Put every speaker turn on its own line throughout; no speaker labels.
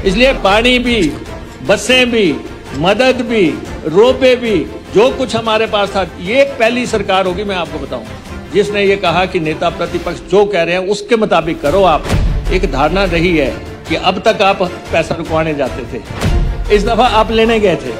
इसलिए पानी भी, बसें भी, मदद भी, रोपे भी, जो कुछ हमारे पास था, ये पहली सरकार होगी, मैं आपको बताऊं, जिसने ये कहा कि नेता प्रतिपक्ष जो कह रहे हैं उसके मुताबिक करो। आप एक धारणा रही है कि अब तक आप पैसा रुकवाने जाते थे, इस दफा आप लेने गए थे।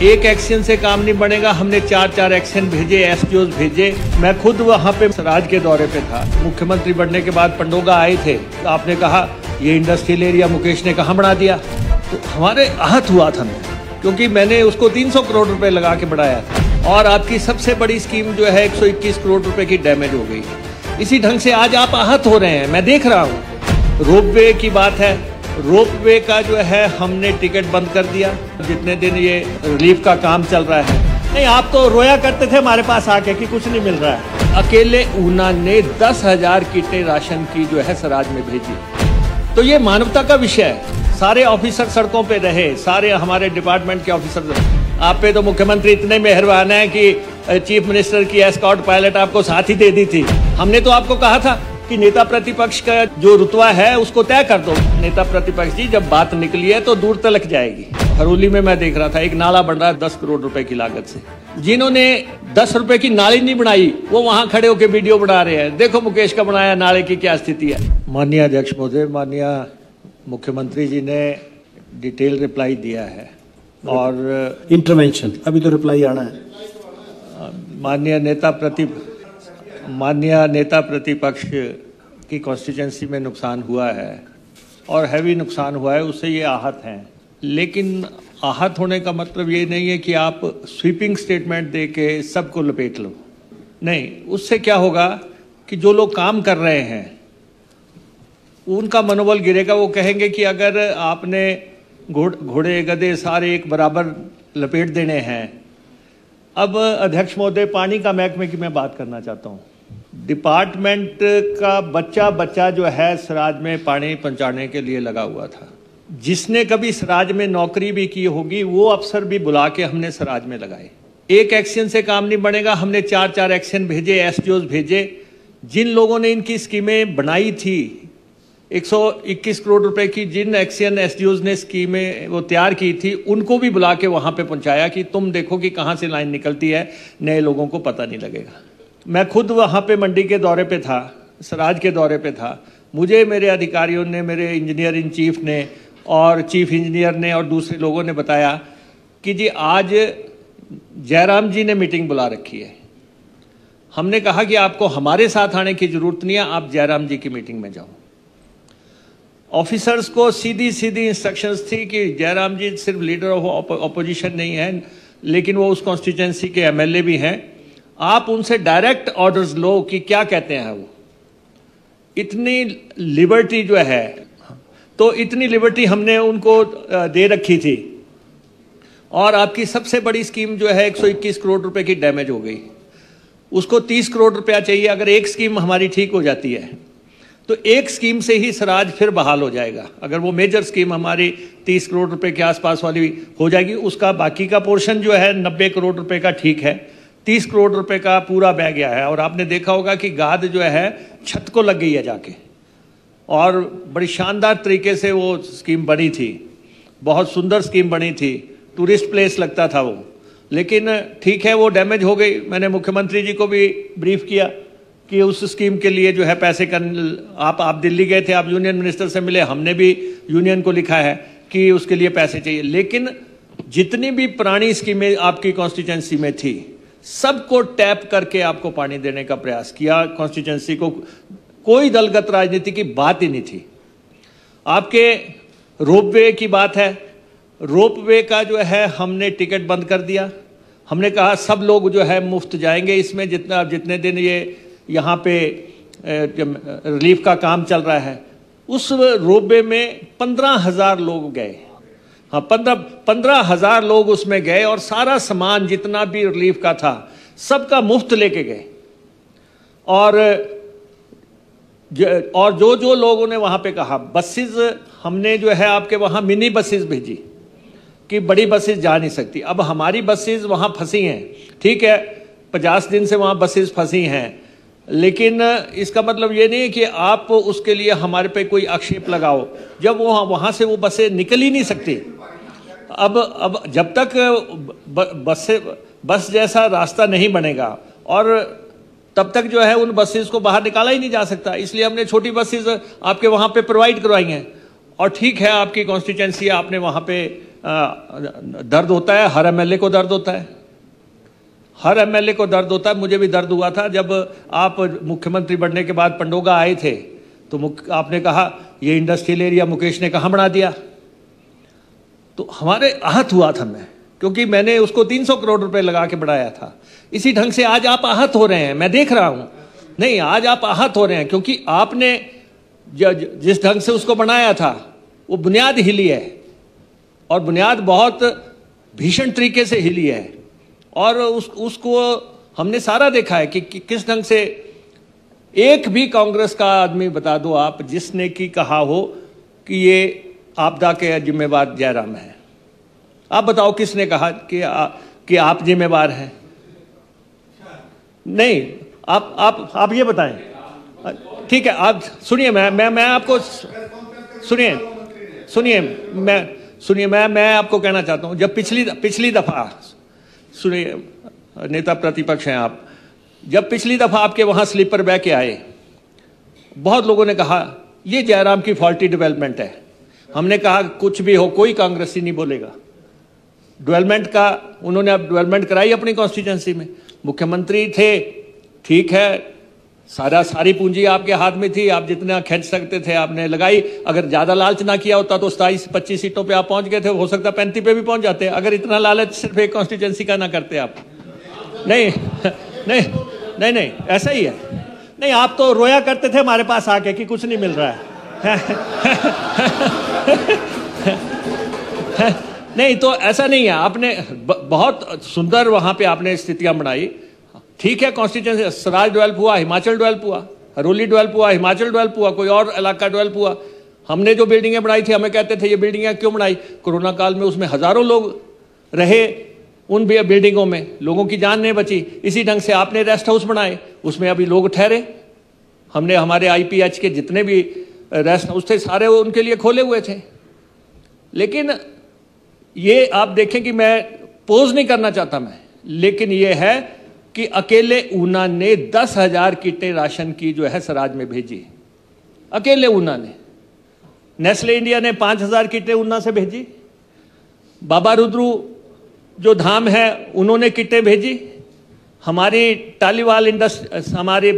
एक एक्शन से काम नहीं बनेगा, हमने 4 एक्शन भेजे, एसडीओज भेजे। मैं खुद वहां पे सराज के दौरे पे था। मुख्यमंत्री बनने के बाद पंडोगा आए थे, तो आपने कहा ये इंडस्ट्रियल एरिया मुकेश ने कहाँ बना दिया, तो हमारे आहत हुआ था, क्योंकि मैंने उसको 300 करोड़ रुपए लगा के बढ़ाया था। और आपकी सबसे बड़ी स्कीम जो है 121 करोड़ रुपए की डैमेज हो गई। इसी ढंग से आज आप आहत हो रहे हैं, मैं देख रहा हूँ। रोपवे की बात है, रोपवे का जो है हमने टिकट बंद कर दिया जितने दिन ये रिलीफ का काम चल रहा है। नहीं, आप तो रोया करते थे हमारे पास आके कि कुछ नहीं मिल रहा है। अकेले ऊना ने 10,000 किटें राशन की जो है सराज में भेजी। तो ये मानवता का विषय है। सारे ऑफिसर सड़कों पे रहे, सारे हमारे डिपार्टमेंट के ऑफिसर। आप पे तो मुख्यमंत्री इतने मेहरबान है कि चीफ मिनिस्टर की एस्कॉर्ट पायलट आपको साथ ही दे दी थी। हमने तो आपको कहा था कि नेता प्रतिपक्ष का जो रुतबा है उसको तय कर दो। नेता प्रतिपक्ष जी, जब बात निकली है तो दूर तलक जाएगी। हरोली में मैं देख रहा था, एक नाला बन रहा है 10 करोड़ रुपए की लागत से। जिन्होंने 10 रुपए की नाली नहीं बनाई वो वहां खड़े होकर वीडियो बना रहे हैं, देखो मुकेश का बनाया नाले की क्या स्थिति है। माननीय अध्यक्ष महोदय, माननीय मुख्यमंत्री जी ने डिटेल रिप्लाई दिया है और
इंटरवेंशन अभी तो रिप्लाई आना है।
माननीय नेता प्रतिपक्ष की कॉन्स्टिट्यूंसी में नुकसान हुआ है और हैवी नुकसान हुआ है, उससे ये आहत हैं। लेकिन आहत होने का मतलब ये नहीं है कि आप स्वीपिंग स्टेटमेंट दे के सबको लपेट लो। नहीं, उससे क्या होगा कि जो लोग काम कर रहे हैं उनका मनोबल गिरेगा। वो कहेंगे कि अगर आपने घोड़े गधे सारे एक बराबर लपेट देने हैं। अब अध्यक्ष महोदय, पानी का महकमे की मैं बात करना चाहता हूँ। डिपार्टमेंट का बच्चा जो है सराज में पानी पहुंचाने के लिए लगा हुआ था। जिसने कभी सराज में नौकरी भी की होगी वो अफसर भी बुला के हमने सराज में लगाए। एक एक्शन से काम नहीं बनेगा, हमने 4 एक्शन भेजे, एसडीओज भेजे। जिन लोगों ने इनकी स्कीमें बनाई थी, 121 करोड़ रुपए की जिन एक्शन एसडीओज ने स्कीमें वो तैयार की थी, उनको भी बुला के वहां पे पहुंचाया कि तुम देखो कि कहां से लाइन निकलती है, नए लोगों को पता नहीं लगेगा। मैं खुद वहां पे मंडी के दौरे पे था, सराज के दौरे पे था। मुझे मेरे अधिकारियों ने, मेरे इंजीनियर इन चीफ ने और चीफ इंजीनियर ने और दूसरे लोगों ने बताया कि जी आज जयराम जी ने मीटिंग बुला रखी है। हमने कहा कि आपको हमारे साथ आने की जरूरत नहीं है, आप जयराम जी की मीटिंग में जाओ। ऑफिसर्स को सीधी इंस्ट्रक्शंस थी कि जयराम जी सिर्फ लीडर ऑफ ऑपोजिशन नहीं है, लेकिन वो उस कॉन्स्टिट्यूंसी के एमएलए भी हैं। आप उनसे डायरेक्ट ऑर्डर्स लो कि क्या कहते हैं वो। इतनी लिबर्टी जो है, तो इतनी लिबर्टी हमने उनको दे रखी थी। और आपकी सबसे बड़ी स्कीम जो है 121 करोड़ रुपए की डैमेज हो गई, उसको 30 करोड़ रुपया चाहिए। अगर एक स्कीम हमारी ठीक हो जाती है तो एक स्कीम से ही सराज फिर बहाल हो जाएगा। अगर वो मेजर स्कीम हमारी 30 करोड़ रुपए के आसपास वाली हो जाएगी, उसका बाकी का पोर्शन जो है 90 करोड़ रुपए का ठीक है, 30 करोड़ रुपए का पूरा बह गया है। और आपने देखा होगा कि गाद जो है छत को लग गई है जाके, और बड़ी शानदार तरीके से वो स्कीम बनी थी, बहुत सुंदर स्कीम बनी थी, टूरिस्ट प्लेस लगता था वो। लेकिन ठीक है, वो डैमेज हो गई। मैंने मुख्यमंत्री जी को भी ब्रीफ किया कि उस स्कीम के लिए जो है पैसे आप दिल्ली गए थे, आप यूनियन मिनिस्टर से मिले, हमने भी यूनियन को लिखा है कि उसके लिए पैसे चाहिए। लेकिन जितनी भी पुरानी स्कीमें आपकी कॉन्स्टिट्यूंसी में थी, सबको टैप करके आपको पानी देने का प्रयास किया। कॉन्स्टिट्यूंसी को कोई दलगत राजनीति की बात ही नहीं थी। आपके रोपवे की बात है, रोपवे का जो है हमने टिकट बंद कर दिया। हमने कहा सब लोग जो है मुफ्त जाएंगे इसमें, जितने दिन ये यहाँ पे रिलीफ का काम चल रहा है। उस रोपवे में 15,000 लोग गए। हाँ, 15,000 लोग उसमें गए और सारा सामान जितना भी रिलीफ का था सबका मुफ्त लेके गए। और जो लोगों ने वहाँ पे कहा, बसेस हमने जो है आपके वहाँ मिनी बसेस भेजी कि बड़ी बसेस जा नहीं सकती। अब हमारी बसेस वहाँ फंसी हैं, ठीक है, 50 दिन से वहाँ बसेस फंसी हैं। लेकिन इसका मतलब ये नहीं है कि आप उसके लिए हमारे पे कोई आक्षेप लगाओ, जब वो वहां से वो बसें निकल ही नहीं सकती। अब जब तक बस जैसा रास्ता नहीं बनेगा और तब तक जो है उन बसेस को बाहर निकाला ही नहीं जा सकता, इसलिए हमने छोटी बसेस आपके वहां पे प्रोवाइड करवाई हैं। और ठीक है, आपकी कॉन्स्टिट्यूंसी, आपने वहां पे दर्द होता है, हर एमएलए को दर्द होता है, हर एमएलए को दर्द होता है। मुझे भी दर्द हुआ था जब आप मुख्यमंत्री बनने के बाद पंडोगा आए थे, तो आपने कहा ये इंडस्ट्रियल एरिया मुकेश ने कहाँ बना दिया, तो हमारे आहत हुआ था मैं, क्योंकि मैंने उसको 300 करोड़ रुपए लगा के बढ़ाया था। इसी ढंग से आज आप आहत हो रहे हैं, मैं देख रहा हूं। नहीं, आज आप आहत हो रहे हैं क्योंकि आपने जिस ढंग से उसको बनाया था वो बुनियाद हिली है, और बुनियाद बहुत भीषण तरीके से हिली है। और उसको हमने सारा देखा है कि किस ढंग से, एक भी कांग्रेस का आदमी बता दो आप जिसने की कहा हो कि ये आपदा के जिम्मेवार जयराम है। आप बताओ किसने कहा कि आप जिम्मेवार हैं? नहीं, आप ये बताएं। ठीक है, आप सुनिए, मैं आपको सुनिए, मैं आपको कहना चाहता हूं, जब पिछली दफा, सुनिए, नेता प्रतिपक्ष हैं आप, जब पिछली दफा आपके वहां स्लीपर बैग के आए, बहुत लोगों ने कहा ये जयराम की फॉल्टी डेवलपमेंट है। हमने कहा कुछ भी हो, कोई कांग्रेसी नहीं बोलेगा। डेवलपमेंट का उन्होंने अब डेवलपमेंट कराई अपनी कॉन्स्टिट्यूंसी में, मुख्यमंत्री थे, ठीक है, सारी पूंजी आपके हाथ में थी, आप जितना खींच सकते थे आपने लगाई। अगर ज्यादा लालच ना किया होता तो 27-25 सीटों पे आप पहुंच गए थे, हो सकता 35 पे भी पहुंच जाते, अगर इतना लालच सिर्फ एक कॉन्स्टिट्यूंसी का ना करते आप। नहीं नहीं नहीं नहीं, ऐसा ही है। नहीं, आप तो रोया करते थे हमारे पास आके कि कुछ नहीं मिल रहा है। नहीं, तो ऐसा नहीं है, आपने बहुत सुंदर वहां पे आपने स्थितियां बनाई। ठीक है, कॉन्स्टिट्यूंसी, सराज डेवलप हुआ, हिमाचल डेवलप हुआ, हरोली डेवलप हुआ, हिमाचल डेवलप हुआ, कोई और इलाका डेवलप हुआ। हमने जो बिल्डिंगें बनाई थी, हमें कहते थे ये बिल्डिंगें क्यों बनाई? कोरोना काल में उसमें हजारों लोग रहे, उन बिल्डिंगों में लोगों की जान नहीं बची। इसी ढंग से आपने रेस्ट हाउस बनाए, उसमें अभी लोग ठहरे। हमने हमारे IPH के जितने भी रेस्ट हाउस थे सारे उनके लिए खोले हुए थे। लेकिन ये आप देखें कि मैं पोज नहीं करना चाहता मैं, लेकिन ये है कि अकेले ऊना ने 10,000 किटें राशन की जो है सराज में भेजी, अकेले ऊना ने। नेस्ले इंडिया ने 5,000 किटें ऊना से भेजी। बाबा रुद्रू जो धाम है उन्होंने किटें भेजी। हमारी टालीवाल इंडस्ट्री, हमारी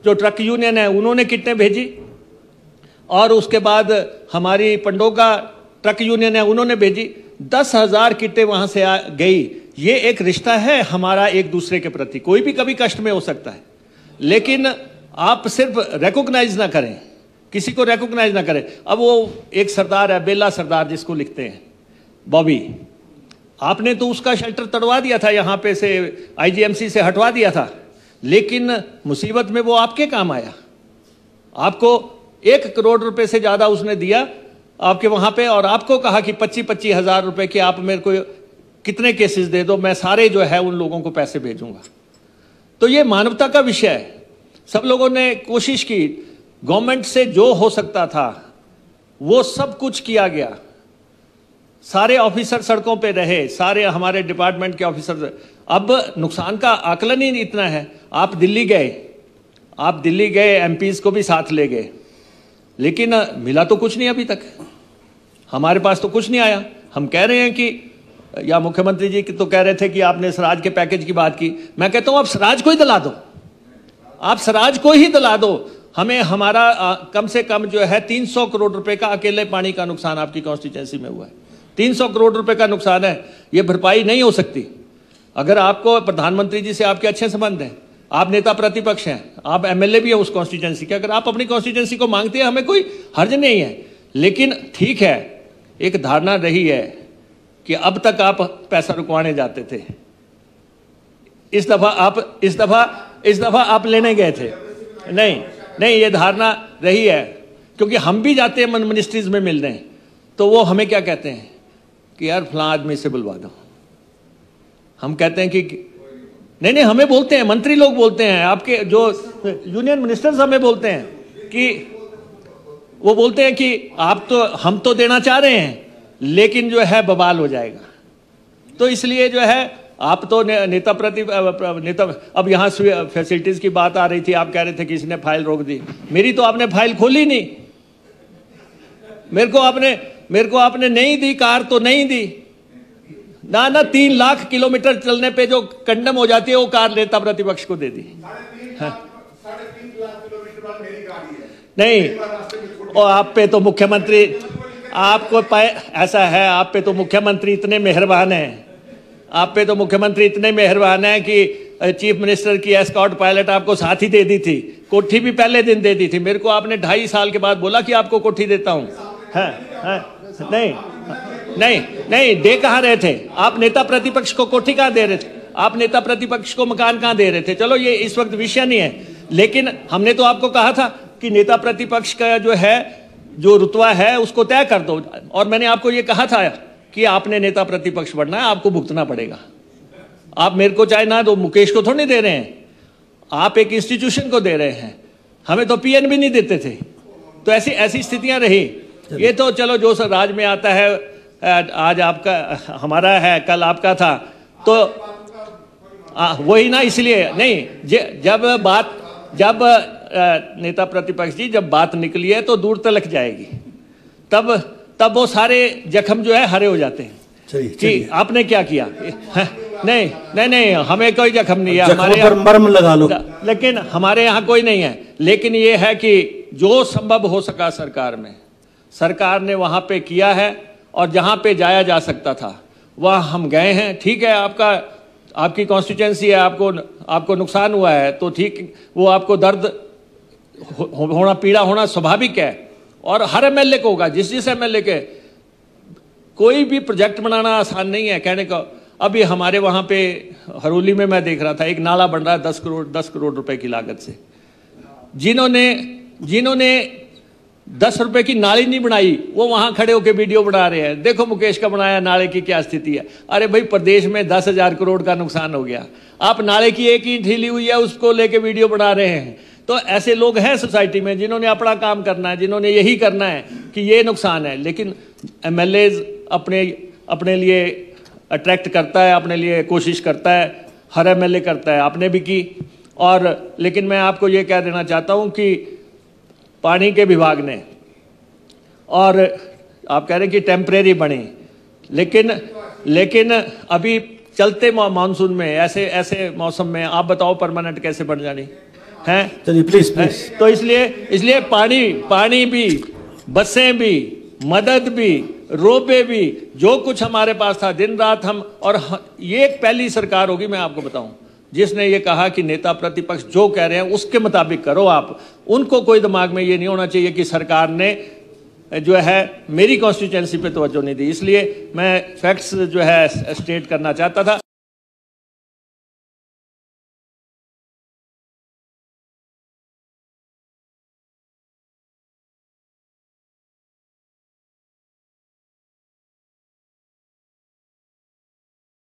जो ट्रक यूनियन है उन्होंने किटें भेजी। और उसके बाद हमारी पंडोगा ट्रक यूनियन है उन्होंने भेजी। 10,000 किटें वहां से गई। ये एक रिश्ता है हमारा एक दूसरे के प्रति। कोई भी कभी कष्ट में हो सकता है, लेकिन आप सिर्फ रिकॉग्नाइज ना करें, किसी को रिकॉग्नाइज ना करें। अब वो एक सरदार है, बेला सरदार जिसको लिखते हैं, बॉबी, आपने तो उसका शेल्टर तड़वा दिया था, यहां पे से IGMC से हटवा दिया था, लेकिन मुसीबत में वो आपके काम आया। आपको 1 करोड़ रुपए से ज्यादा उसने दिया आपके वहां पे, और आपको कहा कि 25-25 हजार रुपए के आप मेरे को कितने केसेस दे दो, मैं सारे जो है उन लोगों को पैसे भेजूंगा। तो ये मानवता का विषय है। सब लोगों ने कोशिश की, गवर्नमेंट से जो हो सकता था वो सब कुछ किया गया। सारे ऑफिसर सड़कों पे रहे, सारे हमारे डिपार्टमेंट के ऑफिसर। अब नुकसान का आकलन ही इतना है। आप दिल्ली गए, MPs को भी साथ ले गए, लेकिन मिला तो कुछ नहीं अभी तक। हमारे पास तो कुछ नहीं आया। हम कह रहे हैं कि, या मुख्यमंत्री जी तो कह रहे थे कि आपने स्वराज के पैकेज की बात की। मैं कहता हूं आप स्वराज को ही दिला दो, आप स्वराज को ही दिला दो। हमें हमारा कम से कम जो है 300 करोड़ रुपए का अकेले पानी का नुकसान आपकी कॉन्स्टिट्यूंसी में हुआ है। 300 करोड़ रुपए का नुकसान है, ये भरपाई नहीं हो सकती। अगर आपको प्रधानमंत्री जी से आपके अच्छे संबंध हैं, आप नेता प्रतिपक्ष हैं, आप MLA भी है उस कॉन्स्टिट्यूंसी के, अगर आप अपनी कॉन्स्टिट्यूंसी को मांगते हैं, हमें कोई हर्ज नहीं है। लेकिन ठीक है, एक धारणा रही है कि अब तक आप पैसा रुकवाने जाते थे, इस दफा आप लेने गए थे। नहीं, ये धारणा रही है, क्योंकि हम भी जाते हैं मिनिस्ट्रीज में मिलने, तो वो हमें क्या कहते हैं कि यार फलां आदमी से बुलवा दो। हम कहते हैं कि नहीं, हमें बोलते हैं, मंत्री लोग बोलते हैं, आपके जो यूनियन मिनिस्टर्स हमें बोलते हैं कि वो बोलते हैं कि हम तो देना चाह रहे हैं लेकिन जो है बवाल हो जाएगा। तो इसलिए जो है आप तो नेता अब यहाँ फैसिलिटीज की बात आ रही थी, आप कह रहे थे कि इसने फाइल रोक दी। मेरी तो आपने फाइल खोली नहीं, मेरे को आपने नहीं दी, कार तो नहीं दी ना 3 लाख किलोमीटर चलने पे जो कंडम हो जाती है वो कार नेता प्रतिपक्ष को दे दी। नहीं, और आप पे तो मुख्यमंत्री, आपको ऐसा है, आप पे तो मुख्यमंत्री इतने मेहरबान हैं, आप पे तो मुख्यमंत्री इतने मेहरबान हैं कि चीफ मिनिस्टर की एस्कॉर्ट पायलट आपको साथ ही दे दी थी, कोठी भी पहले दिन दे दी थी। मेरे को आपने 2.5 साल के बाद बोला कि आपको कोठी देता हूं। नहीं, दे कहां रहे थे आप? नेता प्रतिपक्ष को कोठी कहां दे रहे थे आप? नेता प्रतिपक्ष को मकान कहां दे रहे थे? चलो ये इस वक्त विषय नहीं है, लेकिन हमने तो आपको कहा था कि नेता प्रतिपक्ष का जो है जो रुतबा है उसको तय कर दो, और मैंने आपको ये कहा था कि आपने नेता प्रतिपक्ष बनना है, आपको भुगतना पड़ेगा। आप मेरे को चाहे ना दो, मुकेश को थोड़ी दे रहे हैं, आप एक इंस्टीट्यूशन को दे रहे हैं, हमें तो पीएन भी नहीं देते थे। तो ऐसी स्थितियां रही। ये तो चलो जो राज में आता है, आज आपका हमारा है, कल आपका था, तो वही ना। इसलिए नहीं, जब नेता प्रतिपक्ष जी जब बात निकली है तो दूर तलक जाएगी, तब वो सारे जख्म जो है हरे हो जाते हैं कि आपने क्या किया। नहीं, हमें कोई जख्म नहीं है, हमारे यहाँ
मर्म लगा लो,
लेकिन हमारे यहाँ कोई नहीं है। लेकिन ये है कि जो संभव हो सका सरकार ने वहां पे किया है, और जहां पे जाया जा सकता था वहां हम गए हैं। ठीक है, आपकी कॉन्स्टिट्यूएंसी है, आपको नुकसान हुआ है तो ठीक, वो आपको दर्द होना, पीड़ा होना स्वाभाविक है, और हर एमएलए को होगा। जिस एमएलए के, कोई भी प्रोजेक्ट बनाना आसान नहीं है कहने का। अभी हमारे वहां पे हरोली में मैं देख रहा था, एक नाला बन रहा है 10 करोड़ रुपए की लागत से। जिन्होंने 10 रुपए की नाली नहीं बनाई, वो वहां खड़े होकर वीडियो बना रहे हैं, देखो मुकेश का बनाया नाले की क्या स्थिति है। अरे भाई, प्रदेश में 10,000 करोड़ का नुकसान हो गया, आप नाले की एक ईंट हिली हुई है उसको लेके वीडियो बना रहे हैं। तो ऐसे लोग हैं सोसाइटी में जिन्होंने अपना काम करना है, जिन्होंने यही करना है कि ये नुकसान है। लेकिन एमएलए अपने लिए अट्रैक्ट करता है, अपने लिए कोशिश करता है, हर एमएलए करता है, आपने भी की। और लेकिन मैं आपको ये कह देना चाहता हूं कि पानी के विभाग ने, और आप कह रहे हैं कि टेम्परेरी बनी, लेकिन अभी चलते मानसून में, ऐसे मौसम में आप बताओ परमानेंट कैसे बन जानी है?
चलिए प्लीज।
तो इसलिए पानी भी, बसें भी, मदद भी, रोपे भी, जो कुछ हमारे पास था, दिन रात हम, और ये एक पहली सरकार होगी मैं आपको बताऊं जिसने ये कहा कि नेता प्रतिपक्ष जो कह रहे हैं उसके मुताबिक करो आप। उनको कोई दिमाग में ये नहीं होना चाहिए कि सरकार ने जो है मेरी कॉन्स्टिट्यूएंसी पे तवज्जो नहीं दी। इसलिए मैं फैक्ट्स जो है स्टेट करना चाहता था।